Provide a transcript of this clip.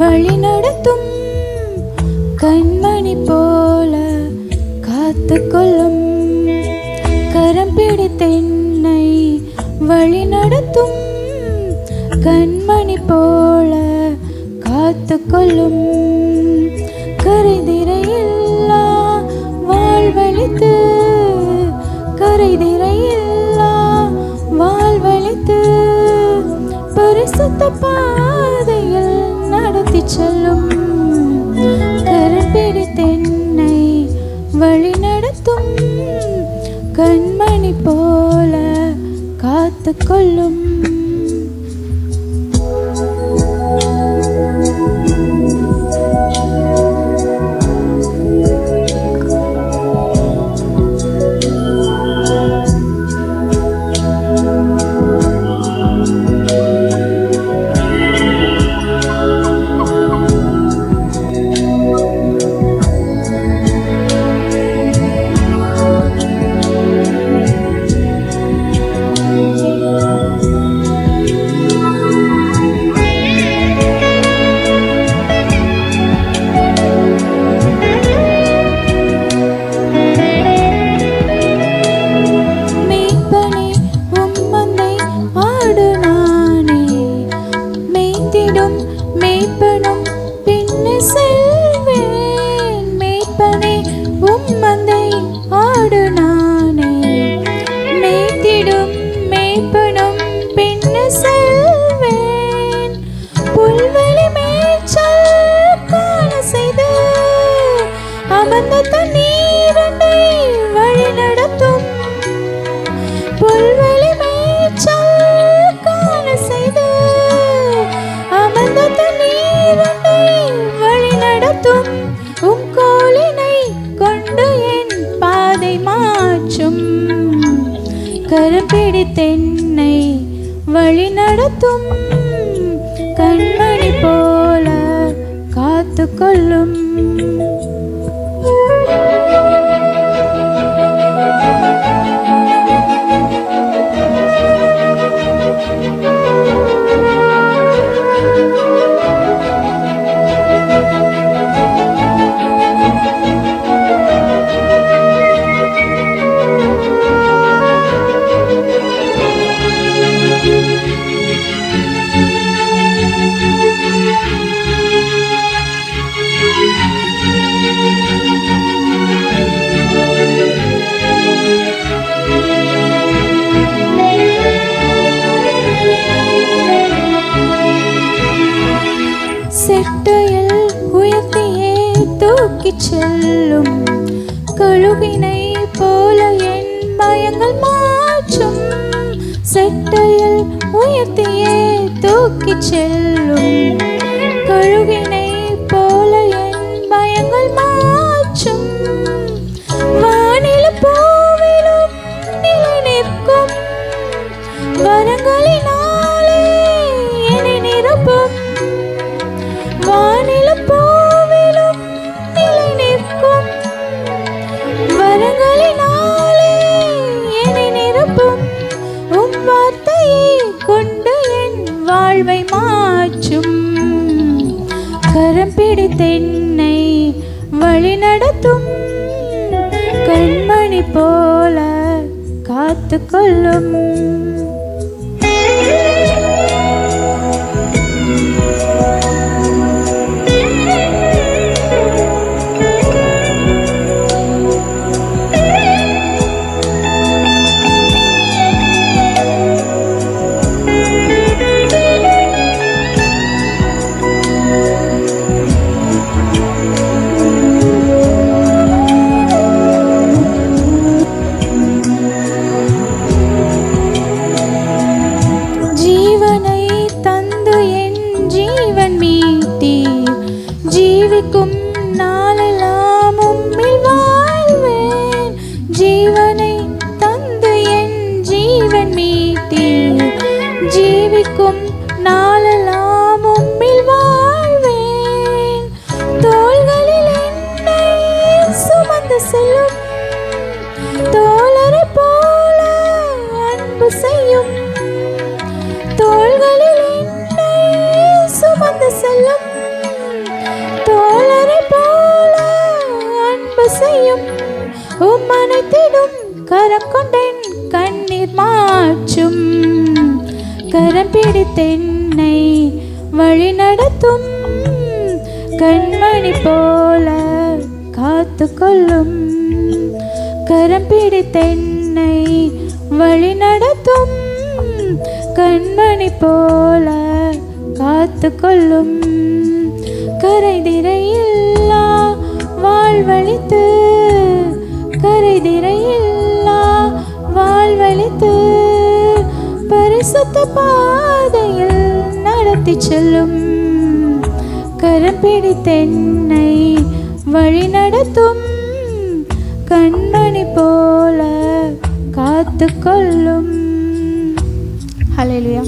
வழிநடத்தும் கண்மணி போல காத்துக்கொள்ளும். கரம் பிடித்தென்னை வழிநடத்தும் கண்மணி போல காத்துக்கொள்ளும். கரைதிரையில்லா வாழ்வழித்து கரைதிரையில்லா வாழ்வழித்து பரிசுத்த பாதையில் நடத்தி செல்லும். கரம் பிடித்தென்னை வழிநடத்தும் கண்மணி போல காத்துக்கொள்ளும். கரம் பிடித்தென்னை வழிநடத்தும் கண்மணி போல காத்துக்கொள்ளும். செட்டையில் உயர்த்தியே தூக்கிச் செல்லும் கழுகினை போல என் பயங்கள் மாற்றும். செட்டையில் உயர்த்தியே தூக்கிச் செல்லும் கழுகினை போல என் பயங்கள் மாற்றும். வானிலும் பூவிலும் நிலை நிற்கும் வரங்களினாலே என்னை நிரப்பும். வானிலும் பூவிலும் நிலை நிற்கும் வரங்களினாலே என்னை நிரப்பும். உம் வார்த்தையை கொண்டு என் வாழ்வை மாற்றும். கரம் பிடித்தென்னை வழிநடத்தும் கண்மணி போல காத்துக்கொள்ளும். ஜீவனை தந்து என் ஜீவன் மீட்டீர், ஜீவிக்கும் நாளெல்லாம் உம்மில் வாழ்வேன். ஜீவனை தந்து என் ஜீவன் மீட்டீர், ஜீவிக்கும் நாளெல்லாம் உம்மில் வாழ்வேன். தோள்களில் என்னை சுமந்து செல்லும் தோழரை போல அன்பு செய்யும், தோள்களில் என்னை சுமந்து செல்லும் தோழரை போல அன்பு செய்யும். உம்மனைத்திடும் கரம் கொண்டேன் கண்ணீர் மாற்றும், கரம் பிடித்தென்னை வழி நடத்தும், கண்மணி போல காத்து கொள்ளும். கரம் பிடித்தென்னை வழி நடத்தும், கண்மணி போல காத்து கொள்ளும். கரைதிரையில்லா வாழ்வழித்து, கரைதிரையில்லா வாழ்வழித்து, பரிசுத்த பாதையில் நடத்தி செல்லும். கரம் பிடித்தென்னை வழி நடத்தும், கண்மணி போல காத்து கொள்ளும். ஹல்லேலூயா.